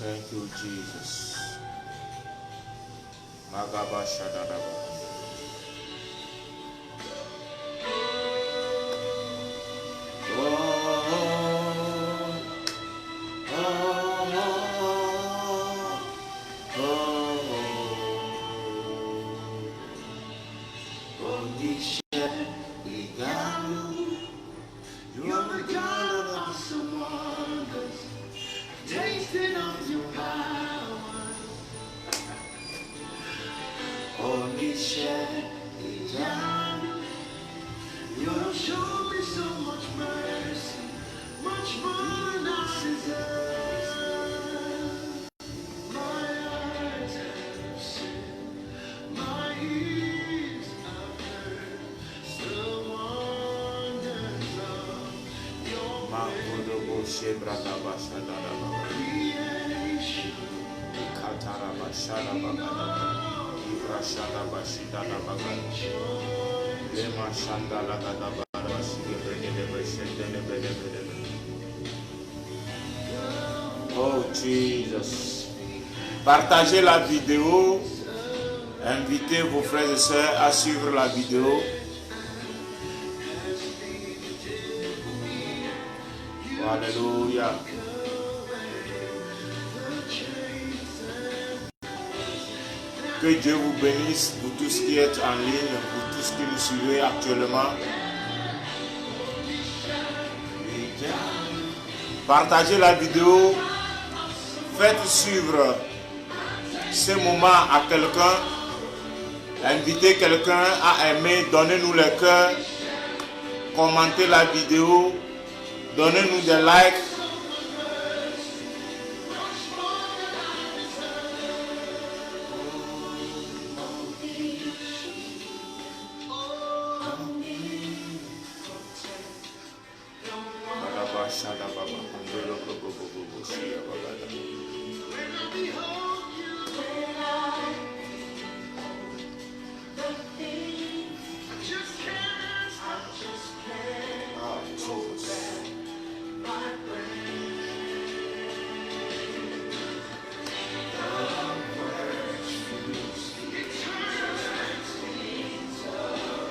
Thank you, Jesus. Magaba Shadadaba. Oh Jesus. Partagez la vidéo. Invitez vos frères et sœurs à suivre la vidéo. Alléluia. Que Dieu vous bénisse pour tout ce qui est en ligne, pour tout ce que vous suivez actuellement. Partagez la vidéo. Faites suivre ce moment à quelqu'un. Invitez quelqu'un à aimer. Donnez-nous le cœur. Commentez la vidéo. Donnez-nous des likes.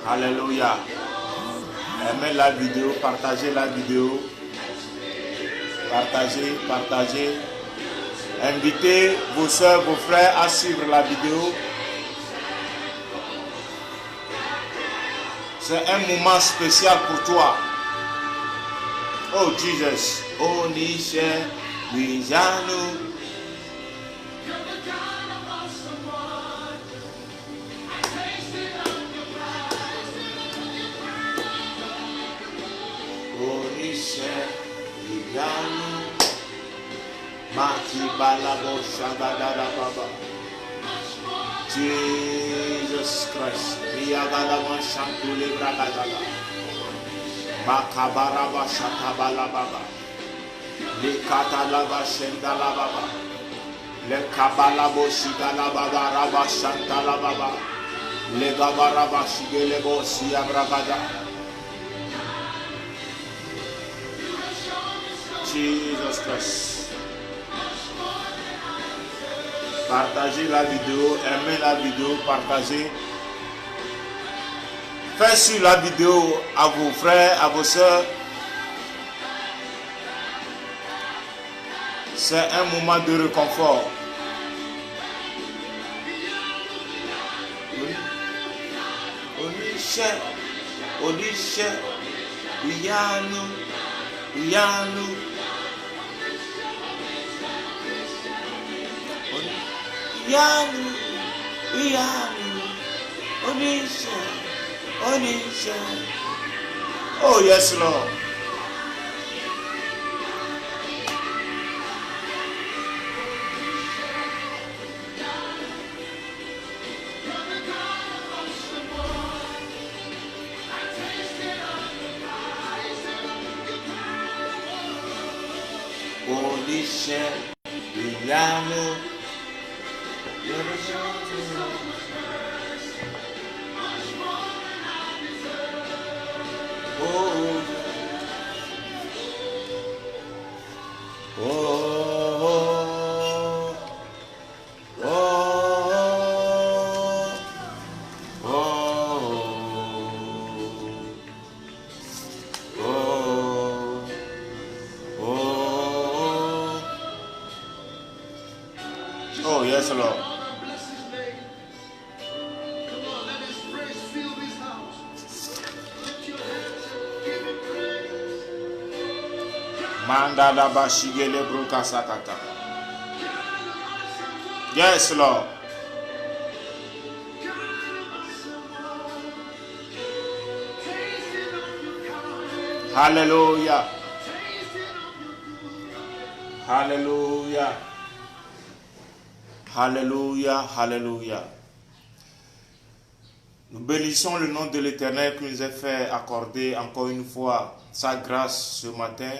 Alléluia. Aimez la vidéo, partagez la vidéo. Partagez. Invitez vos soeurs, vos frères à suivre la vidéo. C'est un moment spécial pour toi. Oh Jesus. Oh Nisha, Wijanu. Jesus Christ. Makabaraba shatabala baba. Le katalaba shendala baba. Le kabalabo shigala baba raba shantala baba. Le gabaraba shigelebo siabrabada. Jesus Christ. Partagez la vidéo, aimez la vidéo, partagez. Faites sur la vidéo à vos frères, à vos soeurs. C'est un moment de réconfort. Onisha, Uyanu. Onisha. Oh yes, Lord. Onisha, Uyanu. Oh, Oh, yes, Lord. Mandala bashigele bruka sakata. Yes, Lord. Hallelujah. Hallelujah. Alléluia, alléluia. Nous bénissons le nom de l'Éternel qui nous a fait accorder encore une fois sa grâce ce matin.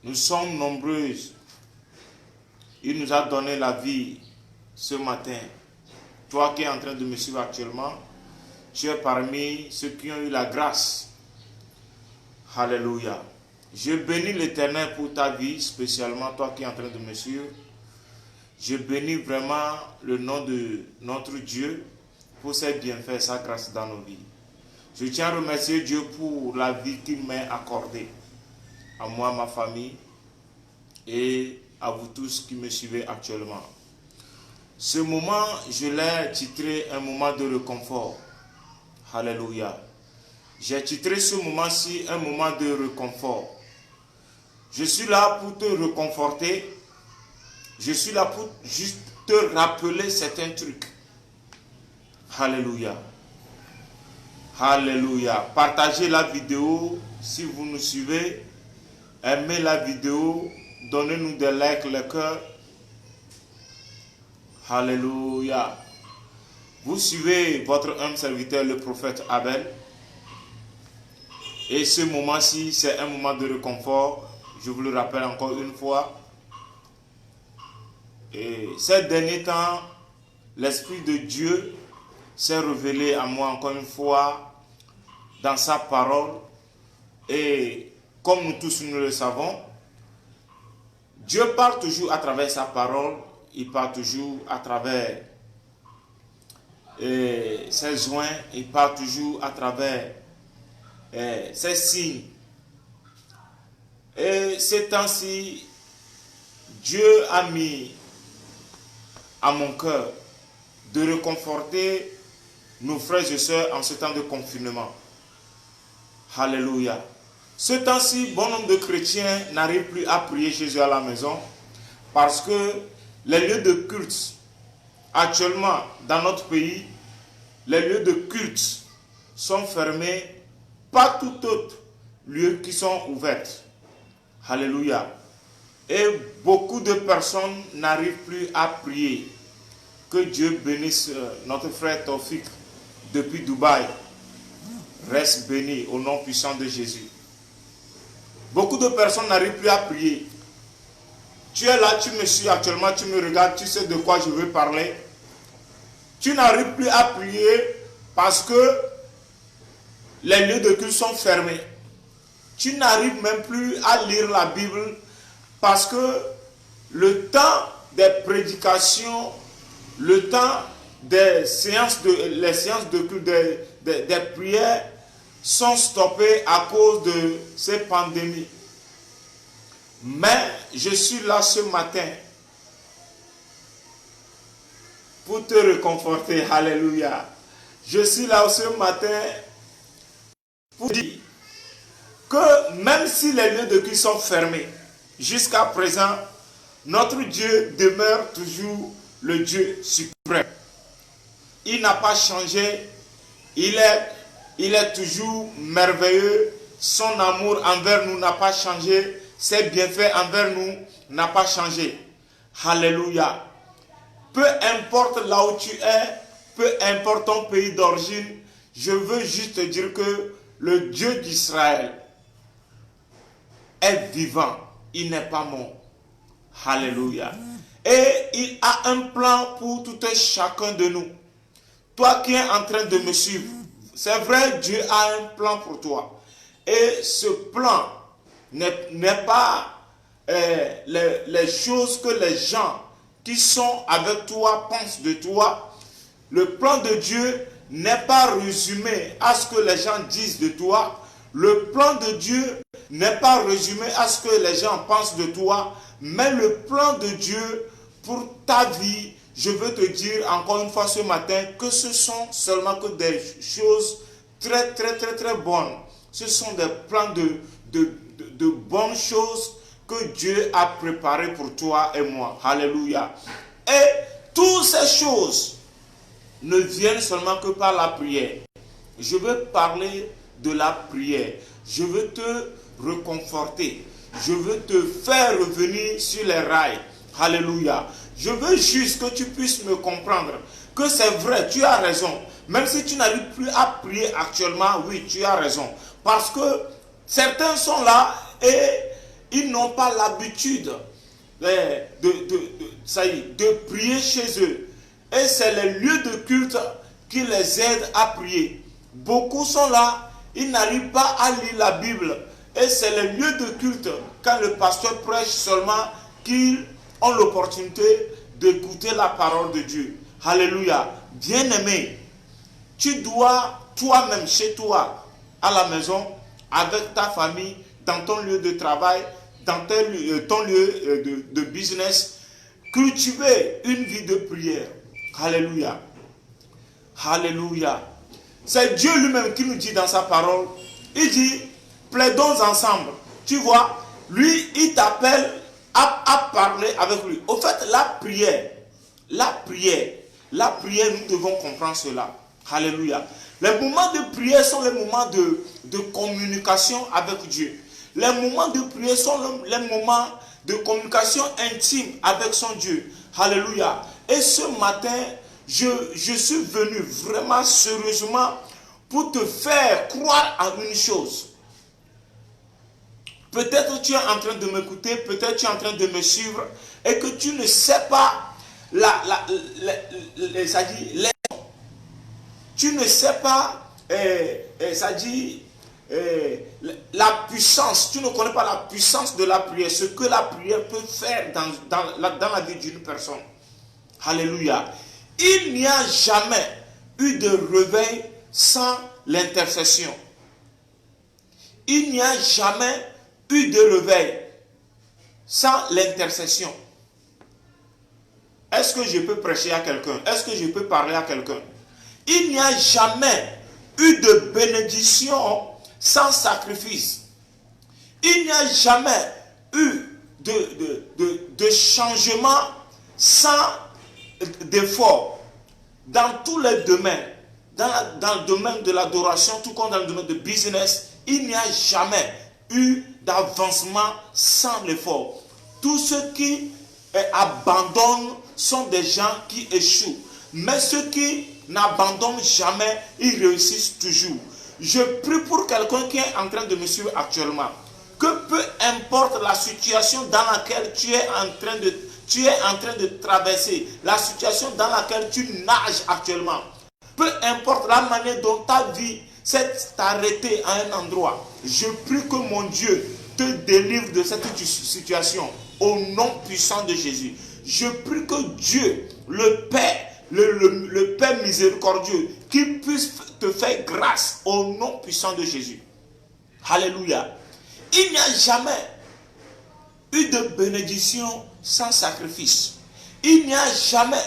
Nous sommes nombreuses. Il nous a donné la vie ce matin. Toi qui es en train de me suivre actuellement, tu es parmi ceux qui ont eu la grâce. Alléluia. Je bénis l'Éternel pour ta vie, spécialement toi qui es en train de me suivre. Je bénis vraiment le nom de notre Dieu pour ses bienfaits, sa grâce dans nos vies. Je tiens à remercier Dieu pour la vie qu'il m'a accordée, à moi, à ma famille et à vous tous qui me suivez actuellement. Ce moment, je l'ai titré un moment de réconfort. Alléluia. J'ai titré ce moment-ci un moment de réconfort. Je suis là pour te réconforter. Je suis là pour juste te rappeler certains trucs. Alléluia. Alléluia. Partagez la vidéo si vous nous suivez. Aimez la vidéo. Donnez-nous des likes, le cœur. Alléluia. Vous suivez votre humble serviteur, le prophète Abel. Et ce moment-ci, c'est un moment de réconfort. Je vous le rappelle encore une fois. Et ces derniers temps, l'Esprit de Dieu s'est révélé à moi encore une fois dans sa parole. Et comme nous tous nous le savons, Dieu parle toujours à travers sa parole. Il parle toujours à travers ses joints. Il parle toujours à travers ses signes. Et ces temps-ci, Dieu a mis à mon cœur de réconforter nos frères et sœurs en ce temps de confinement. Alléluia. Ce temps-ci, bon nombre de chrétiens n'arrivent plus à prier Jésus à la maison parce que les lieux de culte, actuellement dans notre pays, les lieux de culte sont fermés, pas tout autre lieux qui sont ouverts. Alléluia. Et beaucoup de personnes n'arrivent plus à prier. Que Dieu bénisse notre frère Taufik depuis Dubaï. Reste béni au nom puissant de Jésus. Beaucoup de personnes n'arrivent plus à prier. Tu es là, tu me suis actuellement, tu me regardes, tu sais de quoi je veux parler. Tu n'arrives plus à prier parce que les lieux de culte sont fermés. Tu n'arrives même plus à lire la Bible parce que le temps des prédications, le temps des séances de culte, des prières sont stoppés à cause de ces pandémies. Mais je suis là ce matin pour te réconforter. Alléluia. Je suis là ce matin pour dire que même si les lieux de culte sont fermés, jusqu'à présent, notre Dieu demeure toujours le Dieu suprême. Il n'a pas changé. Il est toujours merveilleux. Son amour envers nous n'a pas changé. Ses bienfaits envers nous n'ont pas changé. Alléluia. Peu importe là où tu es, peu importe ton pays d'origine, je veux juste te dire que le Dieu d'Israël est vivant. Il n'est pas mort. Alléluia. Et il a un plan pour tout et chacun de nous. Toi qui es en train de me suivre, c'est vrai, Dieu a un plan pour toi. Et ce plan n'est pas les choses que les gens qui sont avec toi pensent de toi. Le plan de Dieu n'est pas résumé à ce que les gens disent de toi. Le plan de Dieu n'est pas résumé à ce que les gens pensent de toi, mais le plan de Dieu pour ta vie, je veux te dire encore une fois ce matin que ce sont seulement que des choses très bonnes. Ce sont des plans de bonnes choses que Dieu a préparées pour toi et moi. Alléluia. Et toutes ces choses ne viennent seulement que par la prière. Je veux parler de la prière. Je veux te réconforter. Je veux te faire revenir sur les rails. Alléluia. Je veux juste que tu puisses me comprendre que c'est vrai, tu as raison. Même si tu n'arrives plus à prier actuellement, oui, tu as raison. Parce que certains sont là et ils n'ont pas l'habitude de prier chez eux. Et c'est les lieux de culte qui les aident à prier. Beaucoup sont là, ils n'arrivent pas à lire la Bible. Et c'est les lieux de culte, quand le pasteur prêche seulement, qu'ils ont l'opportunité d'écouter la parole de Dieu. Alléluia. Bien-aimé, tu dois toi-même, chez toi, à la maison, avec ta famille, dans ton lieu de travail, dans ton lieu de business, cultiver une vie de prière. Alléluia. Alléluia. C'est Dieu lui-même qui nous dit dans sa parole, il dit, plaidons ensemble. Tu vois, lui, il t'appelle à parler avec lui. Au fait, la prière, nous devons comprendre cela. Alléluia. Les moments de prière sont les moments de communication avec Dieu. Les moments de prière sont les moments de communication intime avec son Dieu. Alléluia. Et ce matin, je suis venu vraiment sérieusement pour te faire croire à une chose. Peut-être tu es en train de m'écouter, peut-être tu es en train de me suivre et que tu ne sais pas tu ne sais pas la puissance, tu ne connais pas la puissance de la prière, ce que la prière peut faire dans la vie d'une personne. Alléluia. Il n'y a jamais eu de réveil sans l'intercession. Il n'y a jamais eu de réveil sans l'intercession. Est-ce que je peux prêcher à quelqu'un? Est-ce que je peux parler à quelqu'un? Il n'y a jamais eu de bénédiction sans sacrifice. Il n'y a jamais eu de changement sans d'effort. Dans tous les domaines, dans le domaine de l'adoration, tout comme dans le domaine de business, il n'y a jamais eu d'avancement sans l'effort. Tous ceux qui abandonnent sont des gens qui échouent. Mais ceux qui n'abandonnent jamais, ils réussissent toujours. Je prie pour quelqu'un qui est en train de me suivre actuellement, que peu importe la situation dans laquelle tu es en train de traverser, la situation dans laquelle tu nages actuellement, peu importe la manière dont ta vie s'est arrêtée à un endroit, je prie que mon Dieu te délivre de cette situation au nom puissant de Jésus. Je prie que Dieu, le Père, le Père miséricordieux, qui puisse te faire grâce au nom puissant de Jésus. Alléluia. Il n'y a jamais eu de bénédiction sans sacrifice. Il n'y a jamais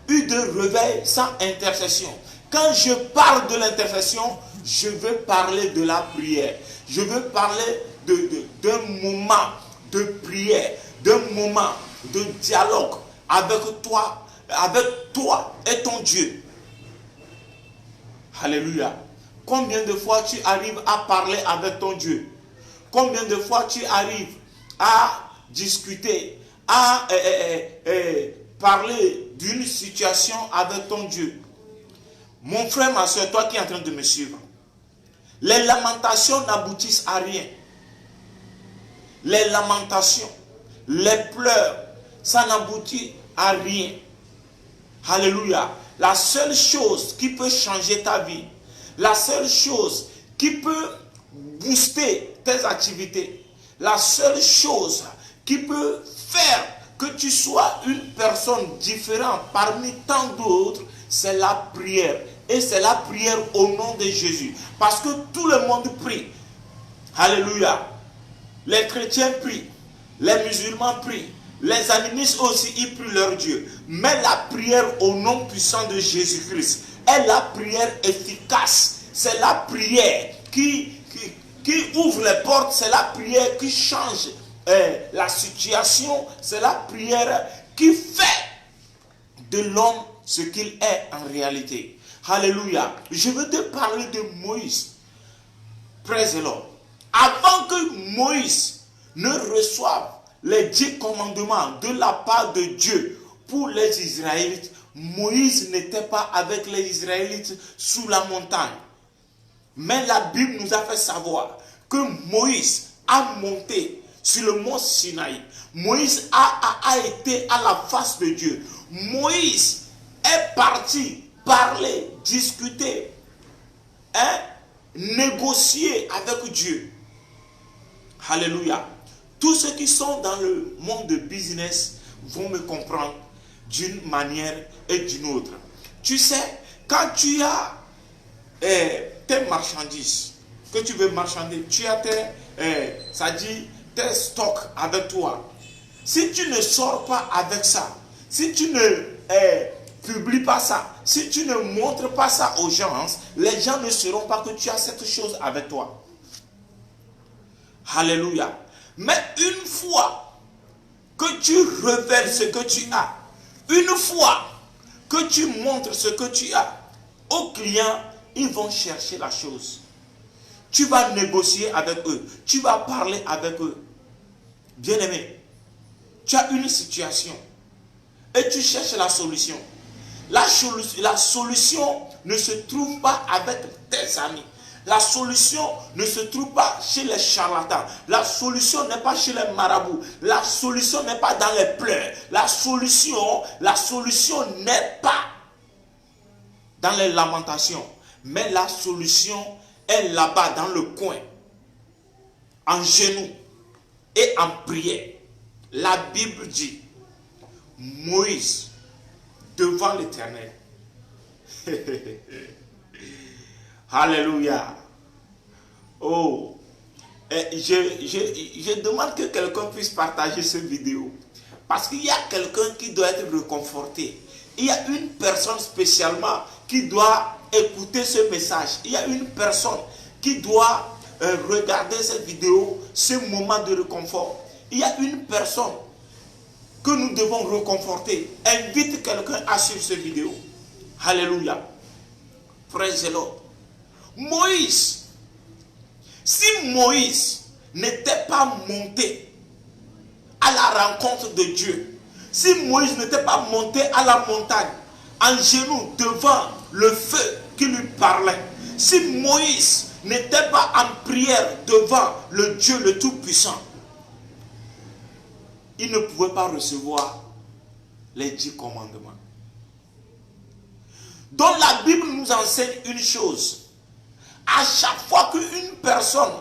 eu de réveil sans intercession. Quand je parle de l'intercession, je veux parler de la prière. Je veux parler d'un moment de prière, d'un moment de dialogue avec toi et ton Dieu. Alléluia. Combien de fois tu arrives à parler avec ton Dieu? Combien de fois tu arrives à discuter, à parler d'une situation avec ton Dieu? Mon frère, ma soeur, toi qui es en train de me suivre, les lamentations n'aboutissent à rien. Les lamentations, les pleurs, ça n'aboutit à rien. Alléluia. La seule chose qui peut changer ta vie, la seule chose qui peut booster tes activités, la seule chose qui peut faire que tu sois une personne différente parmi tant d'autres, c'est la prière. Et c'est la prière au nom de Jésus. Parce que tout le monde prie. Alléluia. Les chrétiens prient, les musulmans prient, les animistes aussi, ils prient leur Dieu. Mais la prière au nom puissant de Jésus-Christ est la prière efficace. C'est la prière qui ouvre les portes, c'est la prière qui change la situation, c'est la prière qui fait de l'homme ce qu'il est en réalité. Alléluia. Je veux te parler de Moïse. Praise the Lord. Avant que Moïse ne reçoive les 10 commandements de la part de Dieu pour les Israélites, Moïse n'était pas avec les Israélites sous la montagne. Mais la Bible nous a fait savoir que Moïse a monté sur le mont Sinaï. Moïse a été à la face de Dieu. Moïse est parti parler, discuter, négocier avec Dieu. Alléluia. Tous ceux qui sont dans le monde de business vont me comprendre d'une manière et d'une autre. Tu sais, quand tu as tes marchandises, que tu veux marchander, tu as tes stocks avec toi. Si tu ne sors pas avec ça, si tu ne publies pas ça, si tu ne montres pas ça aux gens, les gens ne sauront pas que tu as cette chose avec toi. Alléluia. Mais une fois que tu révèles ce que tu as, une fois que tu montres ce que tu as, aux clients, ils vont chercher la chose. Tu vas négocier avec eux, tu vas parler avec eux. Bien-aimé, tu as une situation et tu cherches la solution. La solution ne se trouve pas avec tes amis. La solution ne se trouve pas chez les charlatans. La solution n'est pas chez les marabouts. La solution n'est pas dans les pleurs. La solution n'est pas dans les lamentations. Mais la solution est là-bas dans le coin, en genoux et en prière. La Bible dit, Moïse devant l'Éternel. Alléluia. Oh, je demande que quelqu'un puisse partager cette vidéo. Parce qu'il y a quelqu'un qui doit être réconforté. Il y a une personne spécialement qui doit écouter ce message. Il y a une personne qui doit regarder cette vidéo, ce moment de réconfort. Il y a une personne que nous devons réconforter. Invite quelqu'un à suivre cette vidéo. Alléluia. Praise the Lord. Moïse, si Moïse n'était pas monté à la rencontre de Dieu, si Moïse n'était pas monté à la montagne, en genoux devant le feu qui lui parlait, si Moïse n'était pas en prière devant le Dieu le Tout-Puissant, il ne pouvait pas recevoir les 10 commandements. Donc la Bible nous enseigne une chose. À chaque fois qu'une personne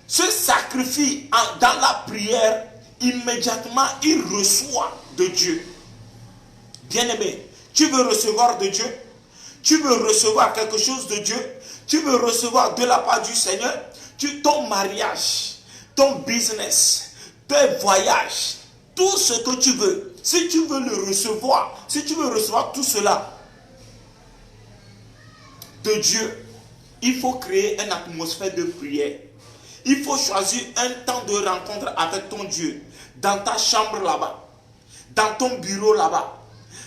se sacrifie dans la prière, immédiatement il reçoit de Dieu. Bien-aimé, tu veux recevoir de Dieu? Tu veux recevoir quelque chose de Dieu? Tu veux recevoir de la part du Seigneur? Ton mariage, ton business, tes voyages, tout ce que tu veux. Si tu veux le recevoir, si tu veux recevoir tout cela de Dieu, il faut créer une atmosphère de prière. Il faut choisir un temps de rencontre avec ton Dieu. Dans ta chambre là-bas, dans ton bureau là-bas,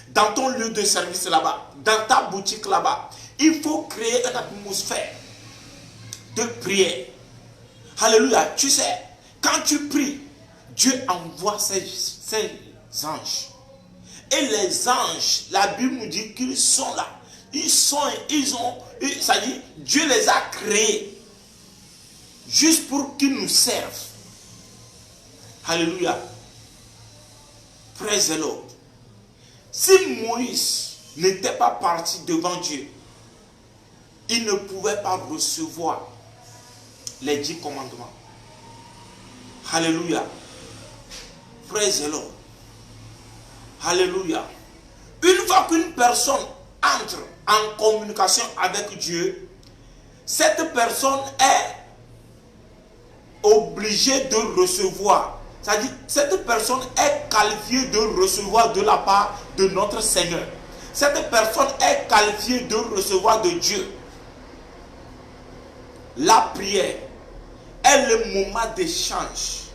dans ton lieu de service là-bas, dans ta boutique là-bas. Il faut créer une atmosphère de prière. Alléluia. Tu sais, quand tu pries, Dieu envoie ses anges. Et les anges, la Bible nous dit qu'ils sont là. Ça dit, Dieu les a créés juste pour qu'ils nous servent. Alléluia. Praise the Lord. Si Moïse n'était pas parti devant Dieu, il ne pouvait pas recevoir les 10 commandements. Alléluia. Praise the Lord. Alléluia. Une fois qu'une personne entre en communication avec Dieu, cette personne est obligé de recevoir. C'est-à-dire, cette personne est qualifiée de recevoir de la part de notre Seigneur. Cette personne est qualifiée de recevoir de Dieu. La prière est le moment d'échange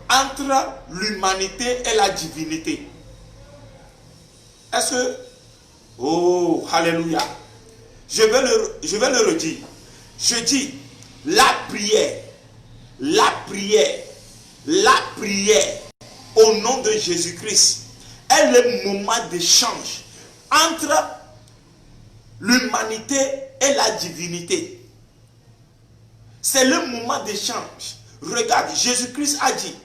entre l'humanité et la divinité. Est-ce que... Oh, alléluia. Je vais le redire. Je dis, la prière au nom de Jésus-Christ est le moment d'échange entre l'humanité et la divinité. C'est le moment d'échange. Regarde, Jésus-Christ a dit,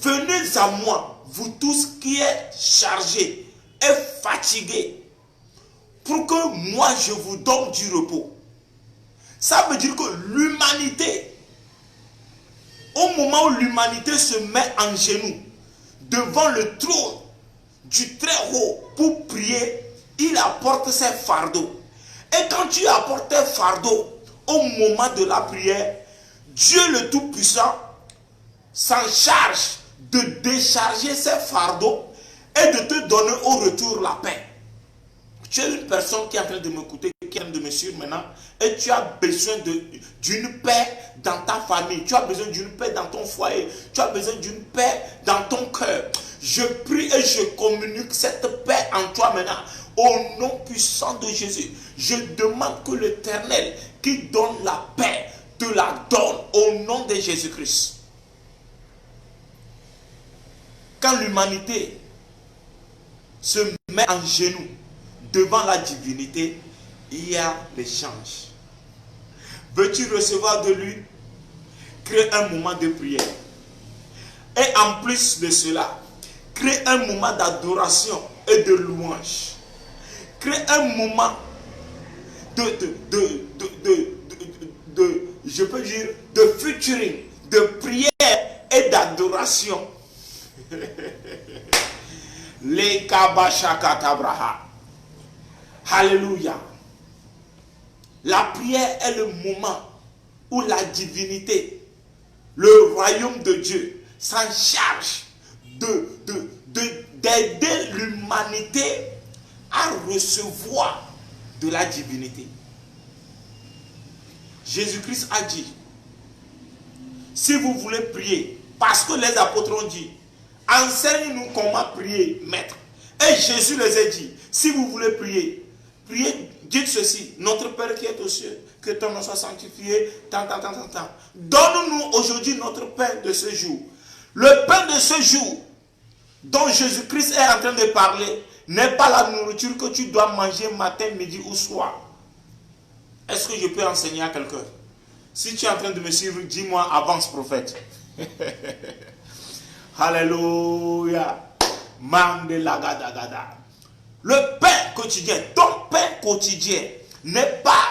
venez à moi, vous tous qui êtes chargés et fatigués, pour que moi je vous donne du repos. Ça veut dire que l'humanité, au moment où l'humanité se met en genoux devant le trône du Très-Haut pour prier, il apporte ses fardeaux. Et quand tu apportes tes fardeaux au moment de la prière, Dieu le Tout-Puissant s'en charge de décharger ses fardeaux et de te donner au retour la paix. Tu es une personne qui est en train de m'écouter, qui est en train de me suivre maintenant, et tu as besoin d'une paix dans ta famille, tu as besoin d'une paix dans ton foyer, tu as besoin d'une paix dans ton cœur. Je prie et je communique cette paix en toi maintenant. Au nom puissant de Jésus, je demande que l'Éternel qui donne la paix te la donne au nom de Jésus-Christ. Quand l'humanité se met en genoux devant la divinité, il y a l'échange. Veux-tu recevoir de lui? Crée un moment de prière. Et en plus de cela, crée un moment d'adoration et de louange. Crée un moment je peux dire, de featuring, de prière et d'adoration. Les kabashakatabraha. Alléluia. La prière est le moment où la divinité, le royaume de Dieu, s'en charge d'aider l'humanité à recevoir de la divinité. Jésus-Christ a dit, si vous voulez prier, parce que les apôtres ont dit, enseigne-nous comment prier, maître. Et Jésus les a dit, si vous voulez priez, dites ceci, notre Père qui est aux cieux, que ton nom soit sanctifié, tant. Donne-nous aujourd'hui notre pain de ce jour. Le pain de ce jour, dont Jésus-Christ est en train de parler, n'est pas la nourriture que tu dois manger matin, midi ou soir. Est-ce que je peux enseigner à quelqu'un? Si tu es en train de me suivre, dis-moi, avance, prophète. Alléluia. Mandelagadagada. Le pain quotidien, ton pain quotidien n'est pas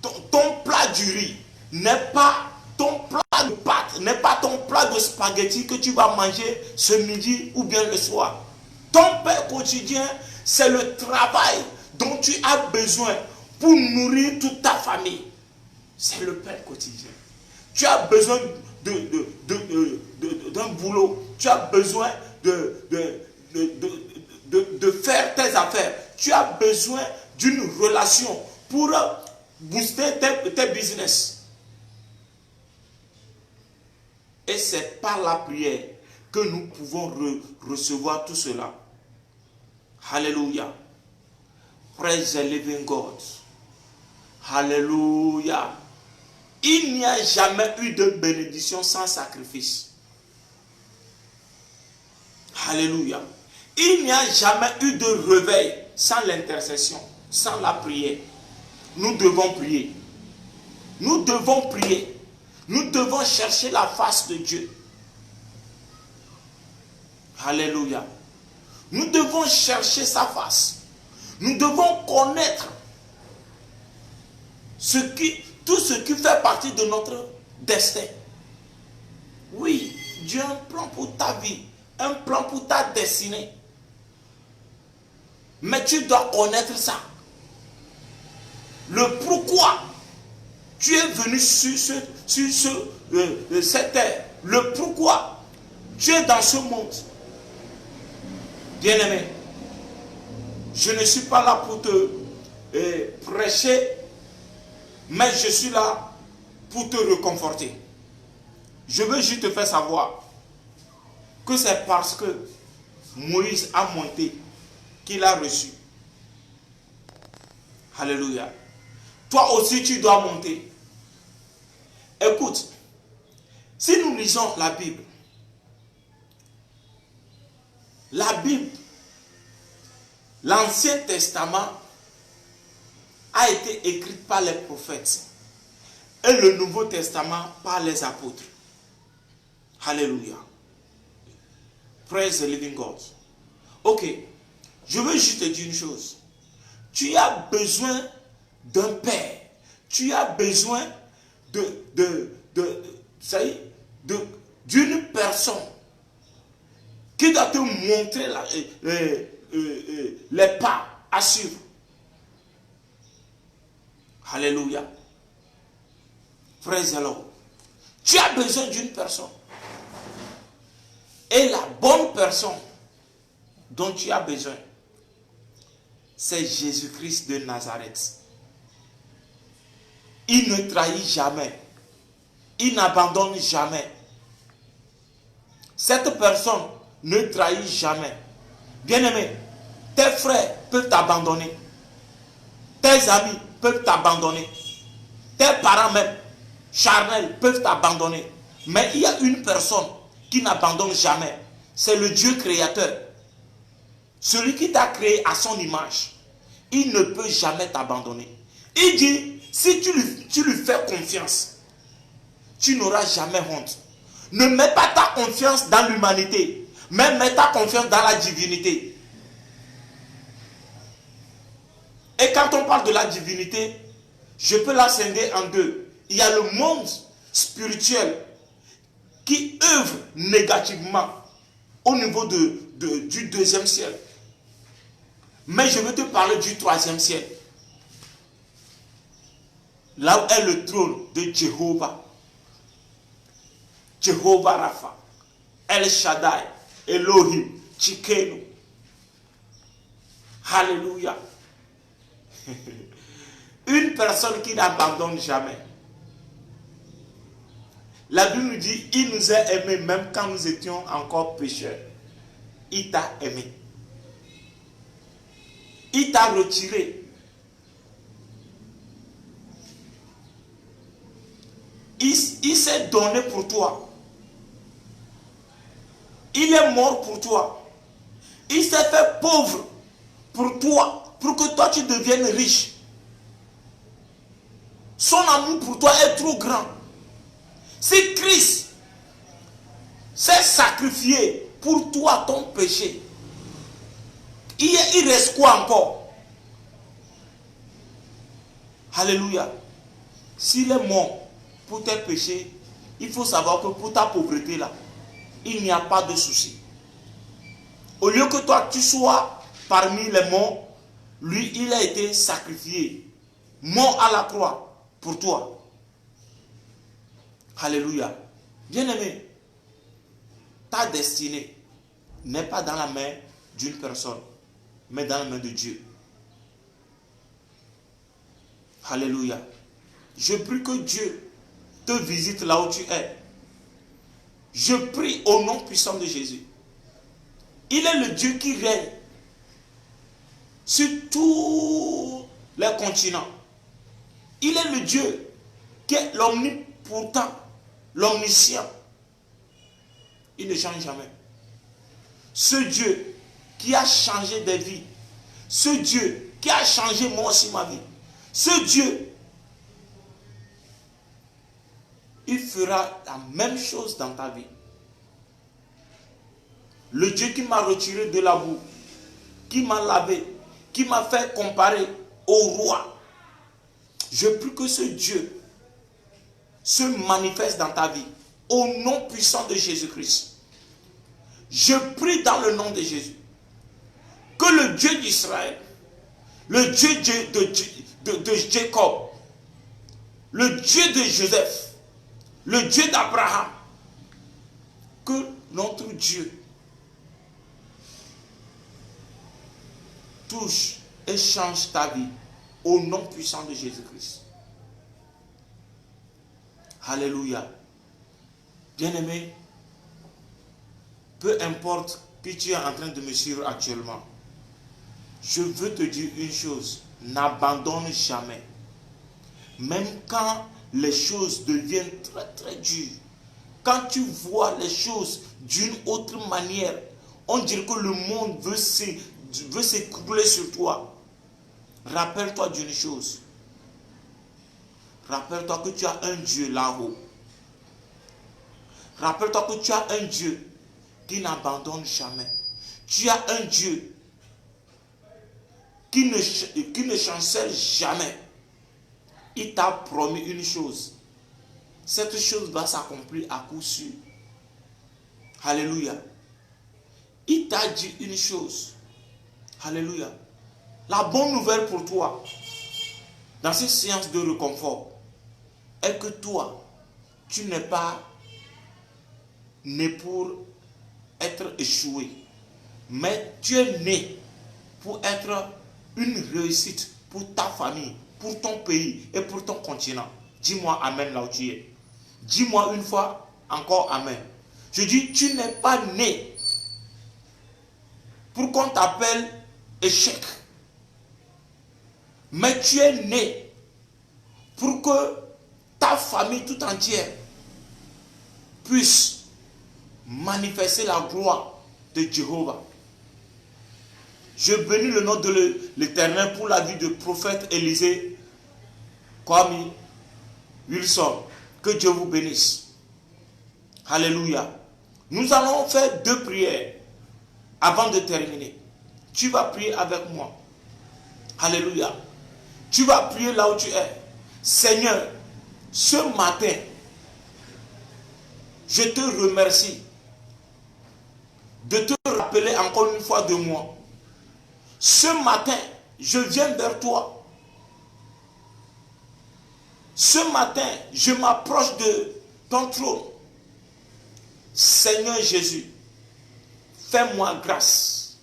ton plat du riz, n'est pas ton plat de pâtes, n'est pas ton plat de spaghettis que tu vas manger ce midi ou bien le soir. Ton pain quotidien, c'est le travail dont tu as besoin pour nourrir toute ta famille. C'est le pain quotidien. Tu as besoin d'un boulot. Tu as besoin de faire tes affaires. Tu as besoin d'une relation pour booster tes business. Et c'est par la prière que nous pouvons recevoir tout cela. Alléluia. Praise the living God. Alléluia. Il n'y a jamais eu de bénédiction sans sacrifice. Alléluia. Il n'y a jamais eu de réveil sans l'intercession, sans la prière. Nous devons prier. Nous devons prier. Nous devons chercher la face de Dieu. Alléluia. Nous devons chercher sa face. Nous devons connaître tout ce qui fait partie de notre destin. Oui, Dieu a un plan pour ta vie, un plan pour ta destinée. Mais tu dois connaître ça. Le pourquoi Tu es venu sur cette terre. Le pourquoi tu es dans ce monde. Bien-aimé, je ne suis pas là pour te prêcher, mais je suis là pour te réconforter. Je veux juste te faire savoir que c'est parce que Moïse a monté qu'il a reçu. Alléluia. Toi aussi tu dois monter. Écoute, si nous lisons la Bible, l'Ancien Testament a été écrit par les prophètes et le Nouveau Testament par les apôtres. Alléluia. Praise the living God. Ok, je veux juste te dire une chose. Tu as besoin d'un père. Tu as besoin d'une personne qui doit te montrer les pas à suivre. Alléluia. Praise the Lord. Tu as besoin d'une personne. Et la bonne personne dont tu as besoin, c'est Jésus-Christ de Nazareth. Il ne trahit jamais. Il n'abandonne jamais. Cette personne ne trahit jamais. Bien-aimé, tes frères peuvent t'abandonner. Tes amis peuvent t'abandonner. Tes parents même, charnels, peuvent t'abandonner. Mais il y a une personne qui n'abandonne jamais. C'est le Dieu créateur. Celui qui t'a créé à son image. Il ne peut jamais t'abandonner. Il dit, si tu lui fais confiance, tu n'auras jamais honte. Ne mets pas ta confiance dans l'humanité, mais mets ta confiance dans la divinité. Et quand on parle de la divinité, je peux la scinder en deux. Il y a le monde spirituel qui œuvre négativement au niveau du deuxième ciel. Mais je veux te parler du troisième ciel. Là où est le trône de Jéhovah. Jéhovah Rapha, El Shaddai, Elohim, Tsidkenu. Alléluia. Une personne qui n'abandonne jamais. La Bible nous dit, il nous a aimés même quand nous étions encore pécheurs. Il t'a aimé. Il t'a retiré. Il s'est donné pour toi. Il est mort pour toi. Il s'est fait pauvre pour toi, pour que toi tu deviennes riche. Son amour pour toi est trop grand. Si Christ s'est sacrifié pour toi, ton péché, il reste quoi encore? Alléluia. S'il est mort pour tes péchés, il faut savoir que pour ta pauvreté là, il n'y a pas de souci. Au lieu que toi tu sois parmi les morts, lui il a été sacrifié, mort à la croix pour toi. Alléluia. Bien-aimé, ta destinée n'est pas dans la main d'une personne, mais dans la main de Dieu. Alléluia. Je prie que Dieu te visite là où tu es. Je prie au nom puissant de Jésus. Il est le Dieu qui règne sur tous les continents. Il est le Dieu qui est l'omnipotent, l'omniscient. Il ne change jamais. Ce Dieu qui a changé des vies. Ce Dieu qui a changé moi aussi ma vie. Ce Dieu, il fera la même chose dans ta vie. Le Dieu qui m'a retiré de la boue, qui m'a lavé, qui m'a fait comparer au roi. Je prie que ce Dieu se manifeste dans ta vie au nom puissant de Jésus-Christ. Je prie dans le nom de Jésus que le Dieu d'Israël, le Dieu de Jacob, le Dieu de Joseph, le Dieu d'Abraham, que notre Dieu touche et change ta vie au nom puissant de Jésus-Christ. Alléluia. Bien-aimé, peu importe qui tu es en train de me suivre actuellement, je veux te dire une chose, n'abandonne jamais. Même quand les choses deviennent très très dures, quand tu vois les choses d'une autre manière, on dirait que le monde veut s'écrouler sur toi. Rappelle-toi d'une chose. Rappelle-toi que tu as un Dieu là-haut. Rappelle-toi que tu as un Dieu qui n'abandonne jamais. Tu as un Dieu qui ne chancelle jamais. Il t'a promis une chose. Cette chose va s'accomplir à coup sûr. Alléluia. Il t'a dit une chose. Alléluia. La bonne nouvelle pour toi, dans cette séance de réconfort, est que toi, tu n'es pas né pour être échoué, mais tu es né pour être une réussite pour ta famille, pour ton pays et pour ton continent. Dis-moi amen là où tu es. Dis-moi une fois encore amen. Je dis, tu n'es pas né pour qu'on t'appelle échec, mais tu es né pour que ta famille tout entière puisse manifester la gloire de Jéhovah. Je bénis le nom de l'Éternel pour la vie du prophète Élisée Kwame Wilson. Que Dieu vous bénisse. Alléluia. Nous allons faire 2 prières avant de terminer. Tu vas prier avec moi. Alléluia. Tu vas prier là où tu es. Seigneur, ce matin, je te remercie de te rappeler encore une fois de moi. Ce matin, je viens vers toi. Ce matin, je m'approche de ton trône. Seigneur Jésus, fais-moi grâce.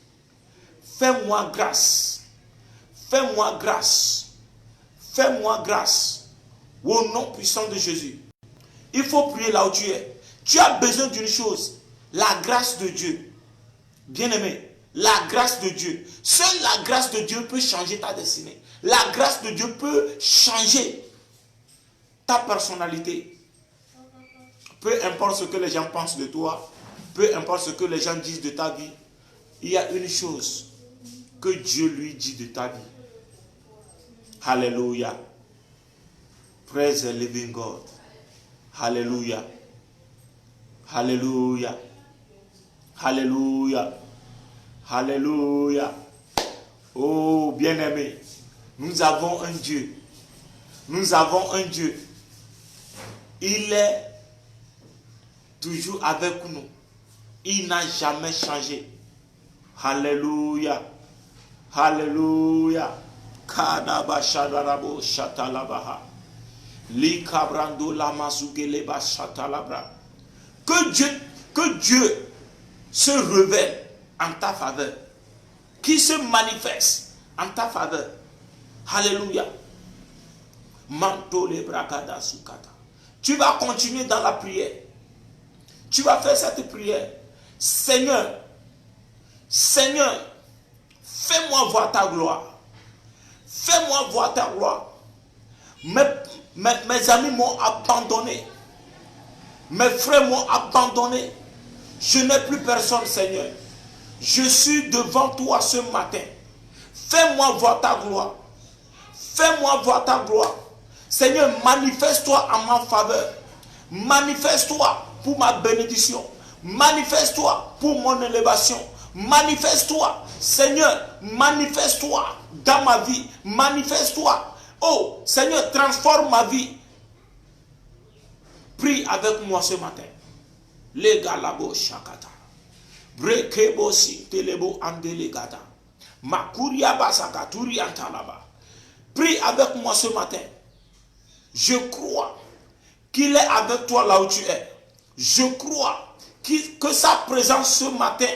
Fais-moi grâce. Fais-moi grâce. Fais-moi grâce. Au nom puissant de Jésus. Il faut prier là où tu es. Tu as besoin d'une chose. La grâce de Dieu. Bien-aimé, la grâce de Dieu. Seule la grâce de Dieu peut changer ta destinée. La grâce de Dieu peut changer ta personnalité. Peu importe ce que les gens pensent de toi, peu importe ce que les gens disent de ta vie, il y a une chose que Dieu lui dit de ta vie. Alléluia. Praise the living God. Alléluia. Alléluia. Alléluia. Alléluia. Oh, bien-aimé, nous avons un Dieu. Nous avons un Dieu. Il est toujours avec nous. Il n'a jamais changé. Alléluia. Alléluia. Kadaba shadarabo shatalabaha. Likabrando lamasugeleba shatalabra. Que Dieu se révèle en ta faveur. Qui se manifeste en ta faveur. Alléluia. Manto le brakada sukata. Tu vas continuer dans la prière. Tu vas faire cette prière. Seigneur, Seigneur, fais-moi voir ta gloire. Fais-moi voir ta gloire. Mes amis m'ont abandonné. Mes frères m'ont abandonné. Je n'ai plus personne, Seigneur. Je suis devant toi ce matin. Fais-moi voir ta gloire. Fais-moi voir ta gloire. Seigneur, manifeste-toi en ma faveur. Manifeste-toi pour ma bénédiction. Manifeste-toi pour mon élévation. Manifeste-toi, Seigneur, manifeste-toi dans ma vie. Manifeste-toi. Oh, Seigneur, transforme ma vie. Prie avec moi ce matin. Legalabo shakata. Brekebo si telebo andelegata. Makuria basakaturi antalaba. Prie avec moi ce matin. Je crois qu'il est avec toi là où tu es. Je crois que sa présence ce matin,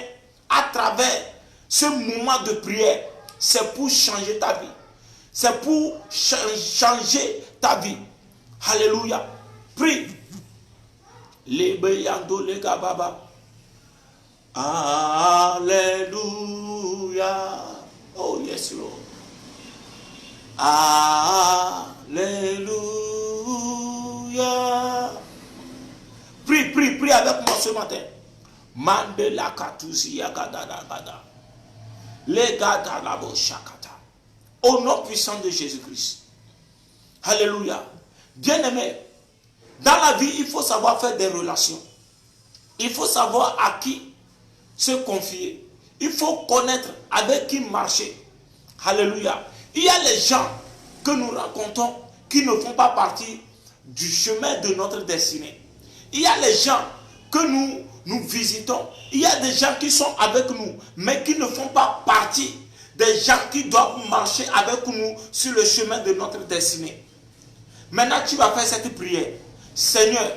à travers ce moment de prière, c'est pour changer ta vie. C'est pour changer ta vie. Alléluia. Prie. Alléluia. Oh yes, Lord. Alléluia. Prie avec moi ce matin. Mandela katusi yakadadagada. Legada labo shakata. Au nom puissant de Jésus-Christ. Alléluia. Bien-aimé, dans la vie, il faut savoir faire des relations. Il faut savoir à qui se confier. Il faut connaître avec qui marcher. Alléluia. Il y a les gens que nous rencontrons qui ne font pas partie du chemin de notre destinée. Il y a les gens que nous visitons. Il y a des gens qui sont avec nous, mais qui ne font pas partie des gens qui doivent marcher avec nous sur le chemin de notre destinée. Maintenant, tu vas faire cette prière. Seigneur,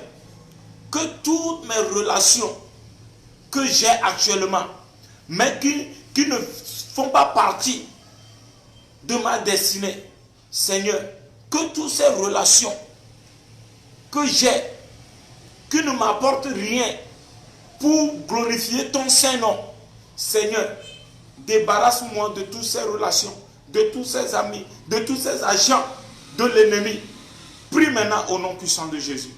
que toutes mes relations que j'ai actuellement, mais qui ne font pas partie de ma destinée, Seigneur, que toutes ces relations que j'ai, qui ne m'apportent rien pour glorifier ton Saint-Nom, Seigneur, débarrasse-moi de toutes ces relations, de tous ces amis, de tous ces agents de l'ennemi. Prie maintenant au nom puissant de Jésus.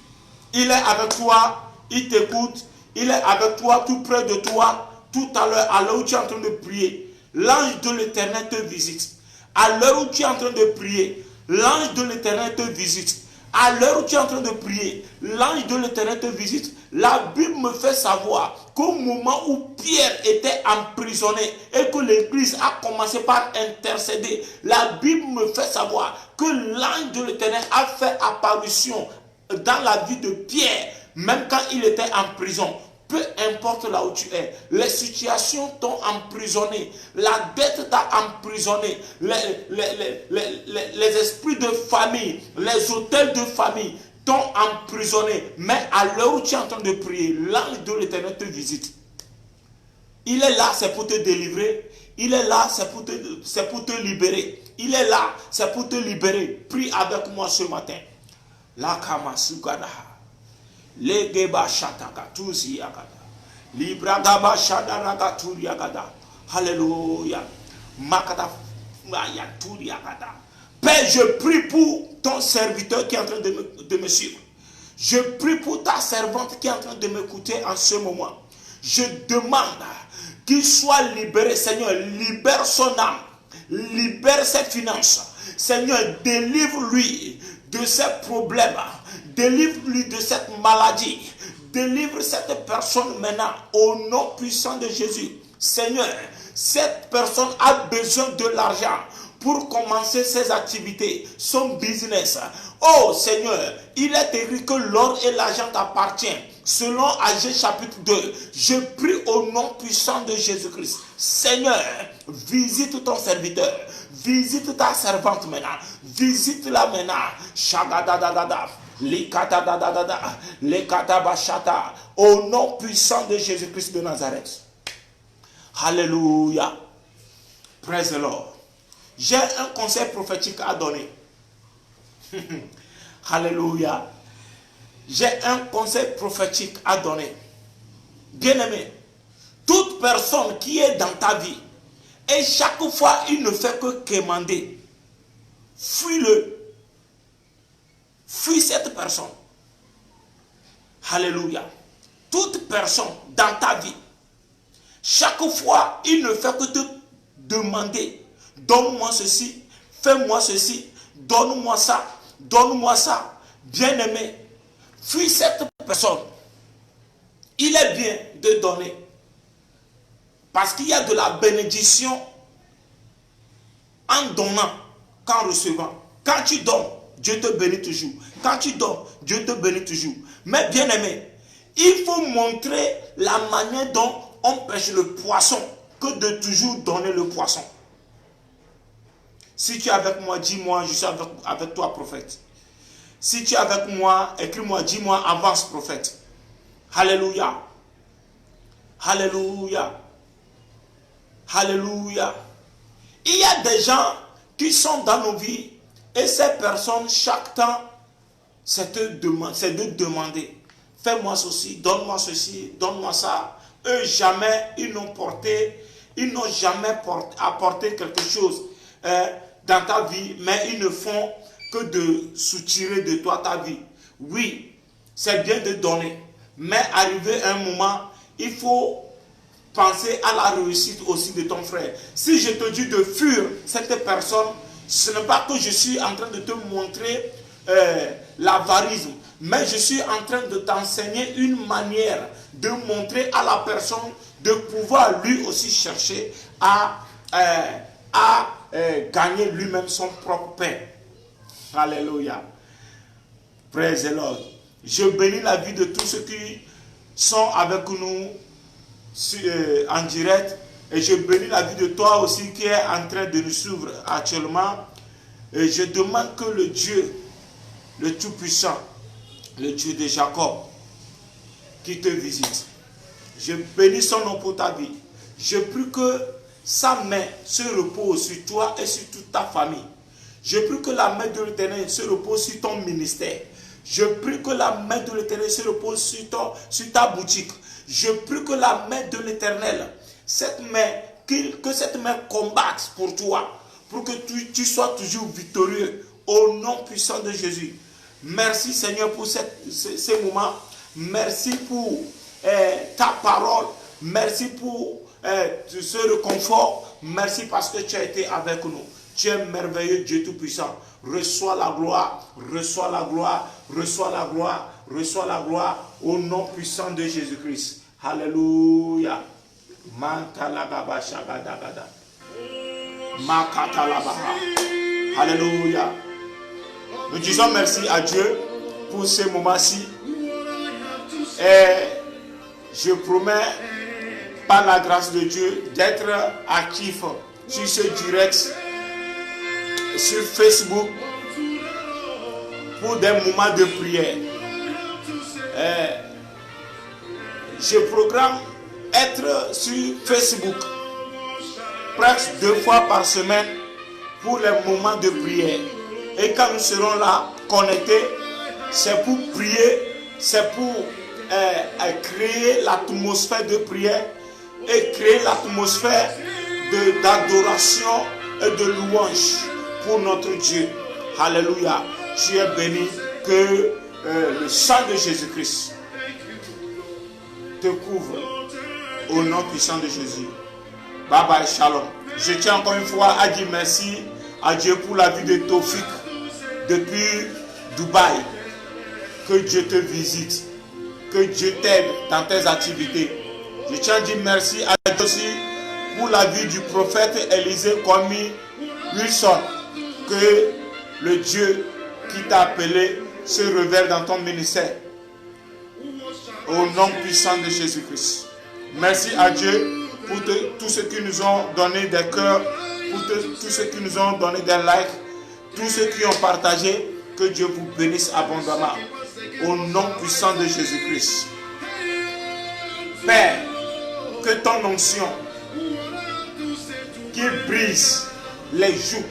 Il est avec toi, il t'écoute, il est avec toi, tout près de toi, tout à l'heure, où tu es en train de prier. L'ange de l'Éternel te visite. À l'heure où tu es en train de prier, l'ange de l'Éternel te visite. À l'heure où tu es en train de prier, l'ange de l'Éternel te visite. La Bible me fait savoir qu'au moment où Pierre était emprisonné et que l'Église a commencé par intercéder, la Bible me fait savoir que l'ange de l'Éternel a fait apparition dans la vie de Pierre, même quand il était en prison. Peu importe là où tu es, les situations t'ont emprisonné, la dette t'a emprisonné, les esprits de famille, les hôtels de famille t'ont emprisonné. Mais à l'heure où tu es en train de prier, l'ange de l'Éternel te visite. Il est là, c'est pour te délivrer. Il est là, c'est pour te libérer. Il est là, c'est pour te libérer. Prie avec moi ce matin. La kamasugada. Legeba shataka tuzi yagada. Libragaba shadaraga turi yagada. Alléluia. Makata yaturi yagada. Père, je prie pour ton serviteur qui est en train de me suivre. Je prie pour ta servante qui est en train de m'écouter en ce moment. Je demande qu'il soit libéré. Seigneur, libère son âme. Libère ses finances. Seigneur, délivre-lui de ses problèmes. Délivre-lui de cette maladie. Délivre cette personne maintenant au nom puissant de Jésus. Seigneur, cette personne a besoin de l'argent pour commencer ses activités, son business. Oh Seigneur, il est écrit que l'or et l'argent t'appartiennent. Selon Agé chapitre 2, je prie au nom puissant de Jésus-Christ. Seigneur, visite ton serviteur. Visite ta servante maintenant. Visite-la maintenant. Shagadadadada. Likatadadadada. Likatabashata. Au nom puissant de Jésus-Christ de Nazareth. Alléluia. Praise the Lord. J'ai un conseil prophétique à donner. Alléluia. J'ai un conseil prophétique à donner. Bien-aimé, toute personne qui est dans ta vie et chaque fois il ne fait que quémander, fuis-le. Fuis cette personne. Alléluia. Toute personne dans ta vie, chaque fois il ne fait que te demander, donne-moi ceci, fais-moi ceci, donne-moi ça, donne-moi ça. Bien-aimé, fuis cette personne. Il est bien de donner. Parce qu'il y a de la bénédiction en donnant qu'en recevant. Quand tu donnes, Dieu te bénit toujours. Quand tu donnes, Dieu te bénit toujours. Mais bien aimé, il faut montrer la manière dont on pêche le poisson que de toujours donner le poisson. Si tu es avec moi, dis-moi, je suis avec toi, prophète. Si tu es avec moi, écris-moi, dis-moi, avance prophète. Alléluia. Alléluia. Alléluia. Il y a des gens qui sont dans nos vies et ces personnes, chaque temps, c'est de demander. Fais-moi ceci, donne-moi ça. Eux, jamais, ils n'ont jamais apporté quelque chose dans ta vie, mais ils ne font que de soutirer de toi ta vie. Oui, c'est bien de donner, mais arrivé un moment, il faut penser à la réussite aussi de ton frère. Si je te dis de fuir cette personne, ce n'est pas que je suis en train de te montrer l'avarisme, mais je suis en train de t'enseigner une manière de montrer à la personne de pouvoir lui aussi chercher à gagner lui-même son propre pain. Alléluia. Praise the Lord. Je bénis la vie de tous ceux qui sont avec nous en direct, et je bénis la vie de toi aussi qui est en train de nous suivre actuellement. Et je demande que le Dieu, le Tout-Puissant, le Dieu de Jacob, qui te visite. Je bénis son nom pour ta vie. Je prie que sa main se repose sur toi et sur toute ta famille. Je prie que la main de l'Éternel se repose sur ton ministère. Je prie que la main de l'Éternel se repose sur ta boutique. Je prie que la main de l'Éternel, que cette main combatte pour toi, pour que tu sois toujours victorieux au nom puissant de Jésus. Merci Seigneur pour ces moments. Merci pour ta parole. Merci pour ce réconfort. Merci parce que tu as été avec nous. Tu es merveilleux, Dieu Tout-Puissant. Reçois la gloire, reçois la gloire, reçois la gloire, reçois la gloire au nom puissant de Jésus-Christ. Alléluia. Alléluia. Nous disons merci à Dieu pour ces moments-ci. Et je promets, par la grâce de Dieu, d'être actif sur ce direct, sur Facebook, pour des moments de prière. Je programme être sur Facebook presque 2 fois par semaine pour les moments de prière. Et quand nous serons là, connectés, c'est pour prier, c'est pour créer l'atmosphère de prière et créer l'atmosphère d'adoration et de louange pour notre Dieu. Alléluia. Tu es béni, que le sang de Jésus-Christ te couvre au nom puissant de Jésus. Bye bye, shalom. Je tiens encore une fois à dire merci à Dieu pour la vie de Tofik depuis Dubaï. Que Dieu te visite, que Dieu t'aide dans tes activités. Je tiens à dire merci à Dieu aussi pour la vie du prophète Élisée Kwame Wilson. Que le Dieu qui t'a appelé se révèle dans ton ministère. Au nom puissant de Jésus-Christ. Merci à Dieu pour tous ceux qui nous ont donné des cœurs, pour tous ceux qui nous ont donné des likes, tous ceux qui ont partagé. Que Dieu vous bénisse abondamment. Au nom puissant de Jésus-Christ. Père, que ton onction qui brise les jougs,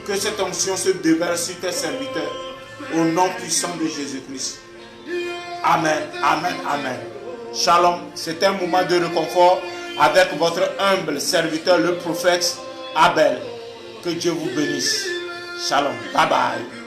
que cette onction se déverse sur tes serviteurs. Au nom puissant de Jésus-Christ. Amen, amen, amen. Shalom, c'est un moment de réconfort avec votre humble serviteur, le prophète Abel. Que Dieu vous bénisse. Shalom, bye bye.